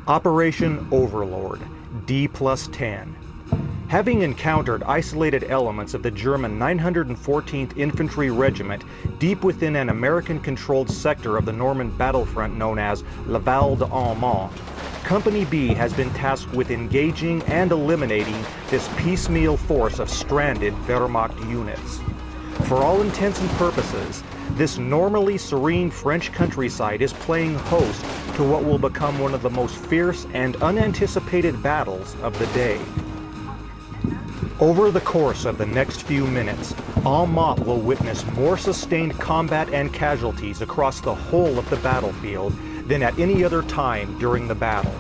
Operation Overlord, D+10. Having encountered isolated elements of the German 914th Infantry Regiment deep within an American-controlled sector of the Normandy battlefront known as La Val d'Allemont, Company B has been tasked with engaging and eliminating this piecemeal force of stranded Wehrmacht units. For all intents and purposes, this normally serene French countryside is playing host to what will become one of the most fierce and unanticipated battles of the day. Over the course of the next few minutes, Albeit will witness more sustained combat and casualties across the whole of the battlefield than at any other time during the battle.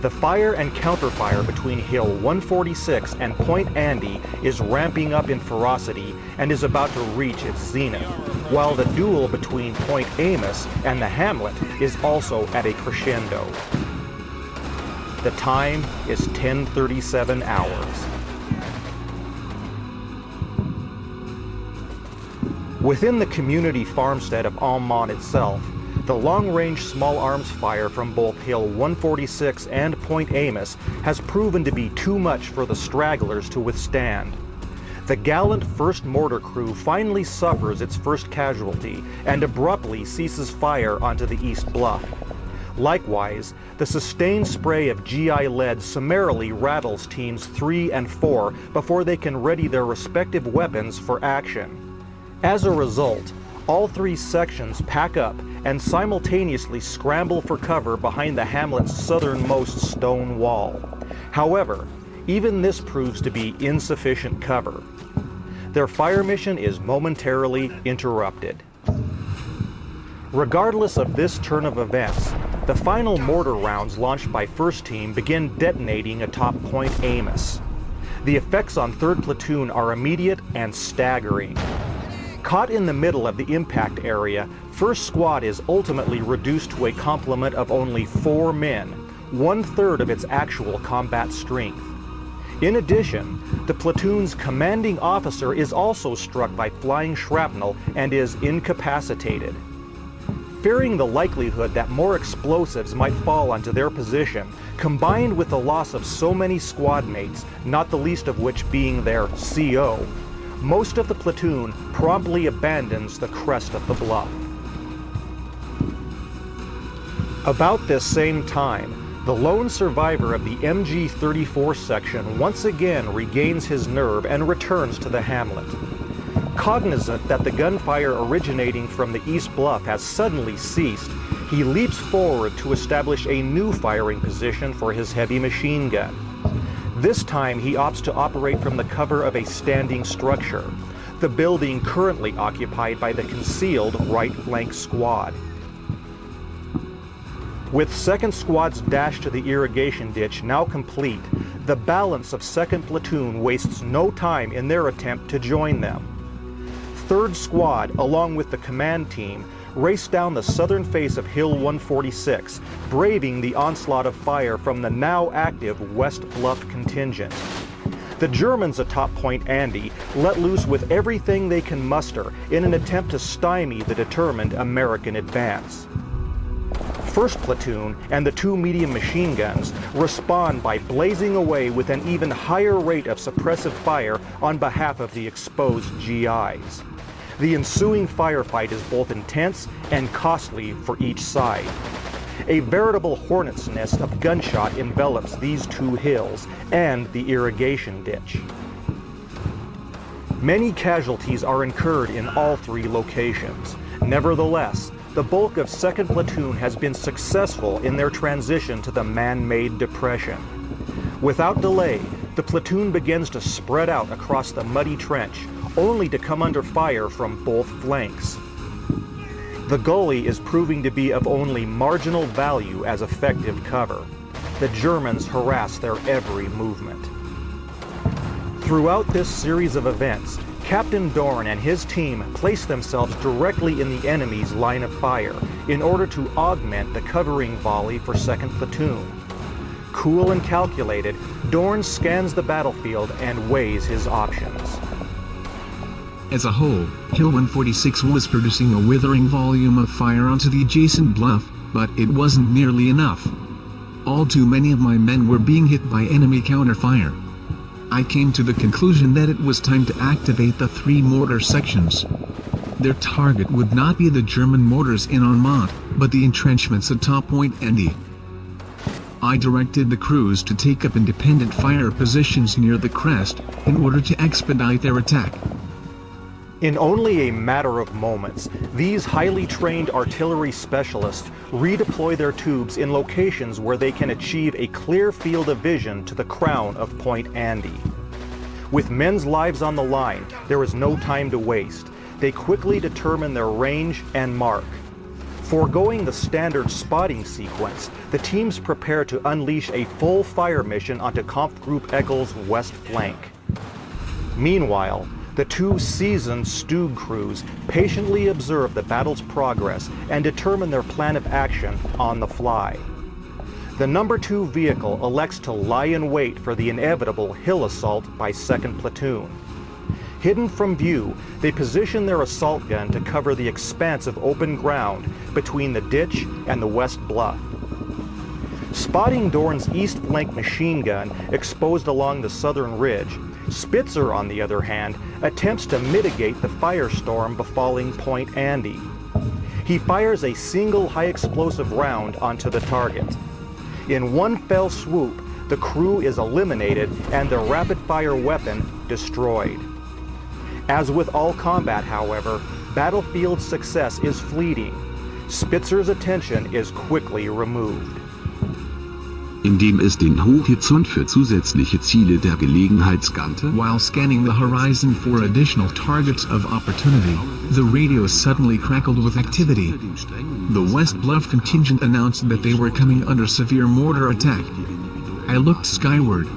The fire and counterfire between Hill 146 and Point Andy is ramping up in ferocity and is about to reach its zenith, while the duel between Point Amos and the hamlet is also at a crescendo. The time is 10:37 hours. Within the community farmstead of Albeit itself, the long-range small arms fire from both Hill 146 and Point Amos has proven to be too much for the stragglers to withstand. The gallant 1st Mortar Crew finally suffers its first casualty and abruptly ceases fire onto the east bluff. Likewise, the sustained spray of GI lead summarily rattles Teams 3 and 4 before they can ready their respective weapons for action. As a result, all three sections pack up and simultaneously scramble for cover behind the hamlet's southernmost stone wall. However, even this proves to be insufficient cover. Their fire mission is momentarily interrupted. Regardless of this turn of events, the final mortar rounds launched by 1st Team begin detonating atop Point Amos. The effects on 3rd Platoon are immediate and staggering. Caught in the middle of the impact area, 1st Squad is ultimately reduced to a complement of only 4 men, 1/3 of its actual combat strength. In addition, the platoon's commanding officer is also struck by flying shrapnel and is incapacitated. Fearing the likelihood that more explosives might fall onto their position, combined with the loss of so many squad mates, not the least of which being their CO, most of the platoon promptly abandons the crest of the bluff. About this same time, the lone survivor of the MG-34 section once again regains his nerve and returns to the hamlet. Cognizant that the gunfire originating from the east bluff has suddenly ceased, he leaps forward to establish a new firing position for his heavy machine gun. This time he opts to operate from the cover of a standing structure, the building currently occupied by the concealed right flank squad. With 2nd Squad's dash to the irrigation ditch now complete, the balance of 2nd Platoon wastes no time in their attempt to join them. 3rd Squad, along with the command team, race down the southern face of Hill 146, braving the onslaught of fire from the now active West Bluff contingent. The Germans atop Point Andy let loose with everything they can muster in an attempt to stymie the determined American advance. 1st Platoon and the 2 medium machine guns respond by blazing away with an even higher rate of suppressive fire on behalf of the exposed GIs. The ensuing firefight is both intense and costly for each side. A veritable hornet's nest of gunshot envelops these 2 hills and the irrigation ditch. Many casualties are incurred in all 3 locations. Nevertheless, the bulk of 2nd Platoon has been successful in their transition to the man-made depression. Without delay, the platoon begins to spread out across the muddy trench, only to come under fire from both flanks. The gully is proving to be of only marginal value as effective cover. The Germans harass their every movement. Throughout this series of events, Captain Dorn and his team place themselves directly in the enemy's line of fire in order to augment the covering volley for 2nd Platoon. Cool and calculated, Dorn scans the battlefield and weighs his options. As a whole, Hill 146 was producing a withering volume of fire onto the adjacent bluff, but it wasn't nearly enough. All too many of my men were being hit by enemy counterfire. I came to the conclusion that it was time to activate the 3 mortar sections. Their target would not be the German mortars in Normandy, but the entrenchments atop Point Andy. I directed the crews to take up independent fire positions near the crest, in order to expedite their attack. In only a matter of moments, these highly trained artillery specialists redeploy their tubes in locations where they can achieve a clear field of vision to the crown of Point Andy. With men's lives on the line, there is no time to waste. They quickly determine their range and mark. Foregoing the standard spotting sequence, the teams prepare to unleash a full fire mission onto Kampfgruppe Eckel's west flank. Meanwhile, the 2 seasoned Stug crews patiently observe the battle's progress and determine their plan of action on the fly. The number 2 vehicle elects to lie in wait for the inevitable hill assault by 2nd Platoon. Hidden from view, they position their assault gun to cover the expanse of open ground between the ditch and the west bluff. Spotting Dorn's east flank machine gun exposed along the southern ridge, Spitzer, on the other hand, attempts to mitigate the firestorm befalling Point Andy. He fires a single high-explosive round onto the target. In one fell swoop, the crew is eliminated and the rapid-fire weapon destroyed. As with all combat, however, battlefield success is fleeting. Spitzer's attention is quickly removed. Indem es den Horizont für zusätzliche Ziele der Gelegenheit scannte. While scanning the horizon for additional targets of opportunity, the radio suddenly crackled with activity. The West Bluff contingent announced that they were coming under severe mortar attack. I looked skyward.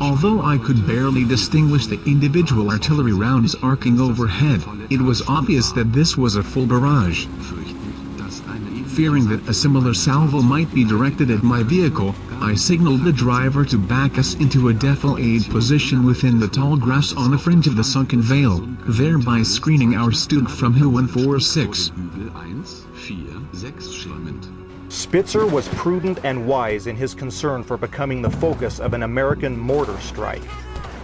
Although I could barely distinguish the individual artillery rounds arcing overhead, it was obvious that this was a full barrage. Fearing that a similar salvo might be directed at my vehicle, I signaled the driver to back us into a defilade position within the tall grass on the fringe of the sunken vale, thereby screening our Stug from Hill 146. Spitzer was prudent and wise in his concern for becoming the focus of an American mortar strike.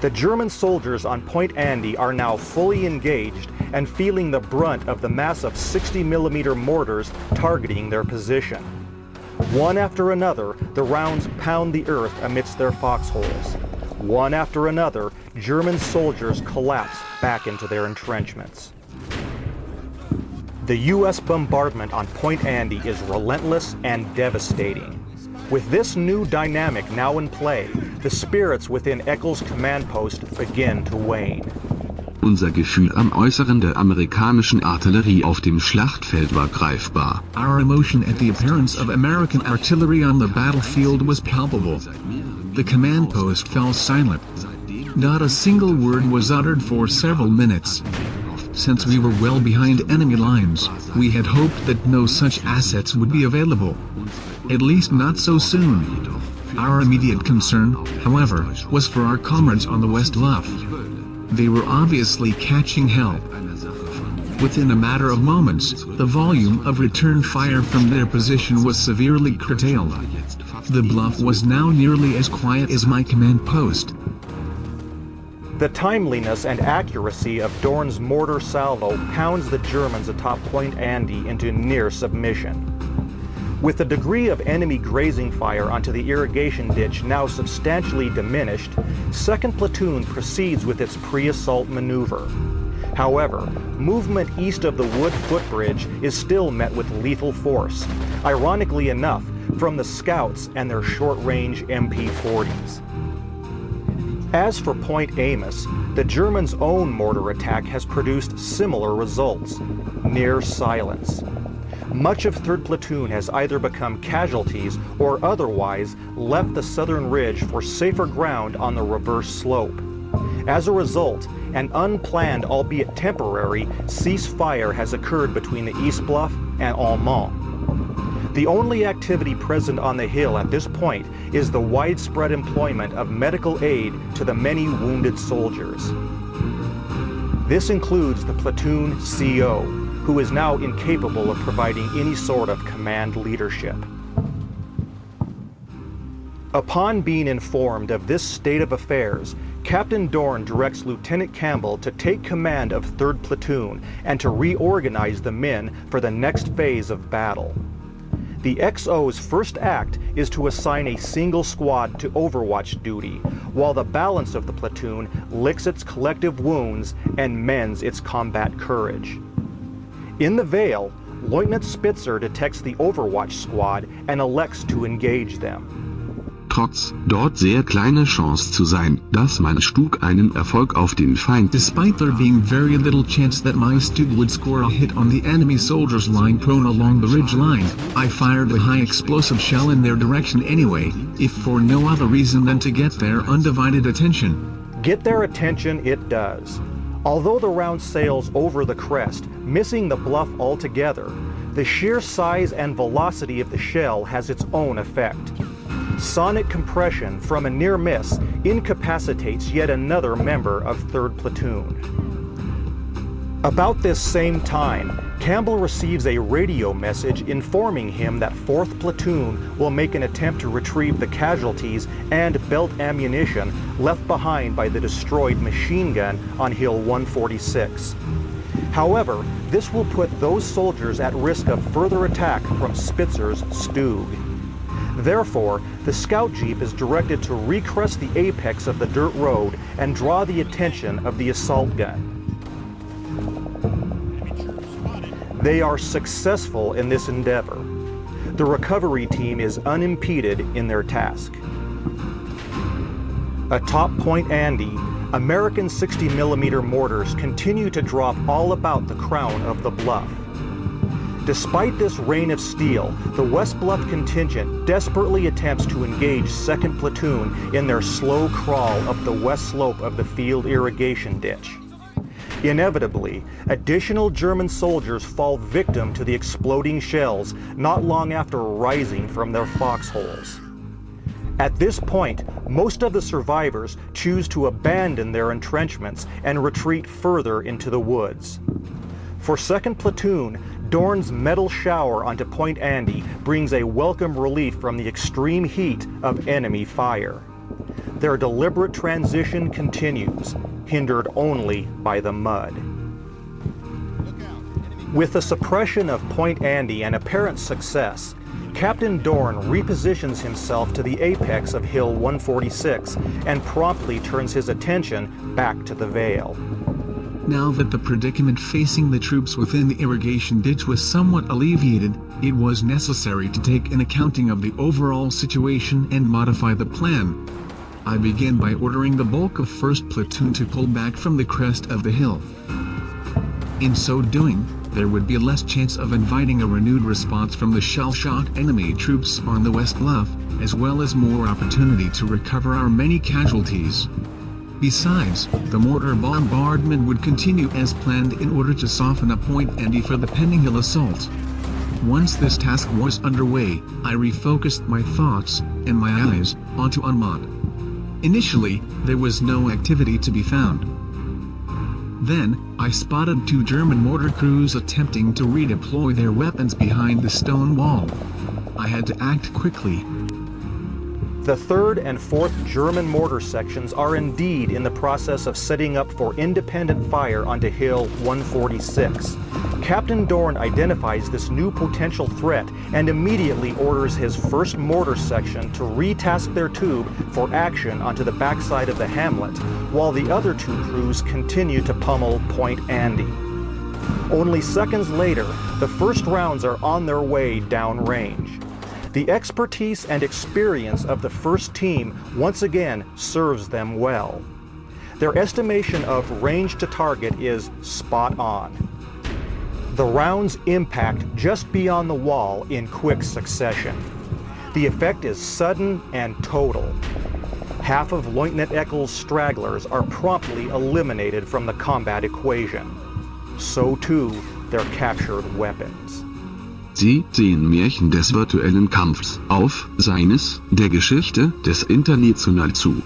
The German soldiers on Point Andy are now fully engaged and feeling the brunt of the massive 60mm mortars targeting their position. One after another, the rounds pound the earth amidst their foxholes. One after another, German soldiers collapse back into their entrenchments. The U.S. bombardment on Point Andy is relentless and devastating. With this new dynamic now in play, the spirits within Eckel's command post begin to wane. Unser Gefühl am Äußeren der amerikanischen Artillerie auf dem Schlachtfeld war greifbar. Our emotion at the appearance of American artillery on the battlefield was palpable. The command post fell silent. Not a single word was uttered for several minutes. Since we were well behind enemy lines, we had hoped that no such assets would be available. At least not so soon. Our immediate concern, however, was for our comrades on the West Bluff. They were obviously catching hell. Within a matter of moments, the volume of return fire from their position was severely curtailed. The bluff was now nearly as quiet as my command post. The timeliness and accuracy of Dorn's mortar salvo pounds the Germans atop Point Andy into near submission. With the degree of enemy grazing fire onto the irrigation ditch now substantially diminished, 2nd Platoon proceeds with its pre-assault maneuver. However, movement east of the wood footbridge is still met with lethal force, ironically enough, from the scouts and their short-range MP40s. As for Point Amos, the Germans' own mortar attack has produced similar results: near silence. Much of 3rd Platoon has either become casualties or otherwise left the southern ridge for safer ground on the reverse slope. As a result, an unplanned, albeit temporary, ceasefire has occurred between the East Bluff and Albeit. The only activity present on the hill at this point is the widespread employment of medical aid to the many wounded soldiers. This includes the platoon CO, who is now incapable of providing any sort of command leadership. Upon being informed of this state of affairs, Captain Dorn directs Lieutenant Campbell to take command of 3rd Platoon and to reorganize the men for the next phase of battle. The XO's first act is to assign a single squad to overwatch duty, while the balance of the platoon licks its collective wounds and mends its combat courage. In the Vale, Lieutenant Spitzer detects the Overwatch squad and elects to engage them. Trotz dort sehr kleine Chance zu sein, dass mein Stug einen Erfolg auf den Feind. Despite there being very little chance that my Stug would score a hit on the enemy soldiers lying prone along the ridge line, I fired a high explosive shell in their direction anyway, if for no other reason than to get their undivided attention. Get their attention it does. Although the round sails over the crest, missing the bluff altogether, the sheer size and velocity of the shell has its own effect. Sonic compression from a near miss incapacitates yet another member of 3rd Platoon. About this same time, Campbell receives a radio message informing him that 4th Platoon will make an attempt to retrieve the casualties and belt ammunition left behind by the destroyed machine gun on Hill 146. However, this will put those soldiers at risk of further attack from Spitzer's Stug. Therefore, the scout jeep is directed to recrest the apex of the dirt road and draw the attention of the assault gun. They are successful in this endeavor. The recovery team is unimpeded in their task. Atop Point Andy, American 60mm mortars continue to drop all about the crown of the bluff. Despite this rain of steel, the West Bluff contingent desperately attempts to engage 2nd Platoon in their slow crawl up the west slope of the field irrigation ditch. Inevitably, additional German soldiers fall victim to the exploding shells not long after rising from their foxholes. At this point, most of the survivors choose to abandon their entrenchments and retreat further into the woods. For 2nd Platoon, Dorn's metal shower onto Point Andy brings a welcome relief from the extreme heat of enemy fire. Their deliberate transition continues, hindered only by the mud. With the suppression of Point Andy and apparent success, Captain Dorn repositions himself to the apex of Hill 146 and promptly turns his attention back to the Vale. Now that the predicament facing the troops within the irrigation ditch was somewhat alleviated, it was necessary to take an accounting of the overall situation and modify the plan. I began by ordering the bulk of 1st Platoon to pull back from the crest of the hill. In so doing, there would be less chance of inviting a renewed response from the shell-shocked enemy troops on the West Bluff, as well as more opportunity to recover our many casualties. Besides, the mortar bombardment would continue as planned in order to soften up Point Andy for the pending hill assault. Once this task was underway, I refocused my thoughts and my eyes onto Unmod. Initially, there was no activity to be found. Then, I spotted 2 German mortar crews attempting to redeploy their weapons behind the stone wall. I had to act quickly. The 3rd and 4th German mortar sections are indeed in the process of setting up for independent fire onto Hill 146. Captain Dorn identifies this new potential threat and immediately orders his 1st mortar section to retask their tube for action onto the backside of the hamlet, while the other 2 crews continue to pummel Point Andy. Only seconds later, the first rounds are on their way downrange. The expertise and experience of the first team once again serves them well. Their estimation of range to target is spot on. The rounds impact just beyond the wall in quick succession. The effect is sudden and total. Half of Lieutenant Eckel's stragglers are promptly eliminated from the combat equation. So too their captured weapons. Sie sehen Märchen des virtuellen Kampfs auf seines der Geschichte des International zu.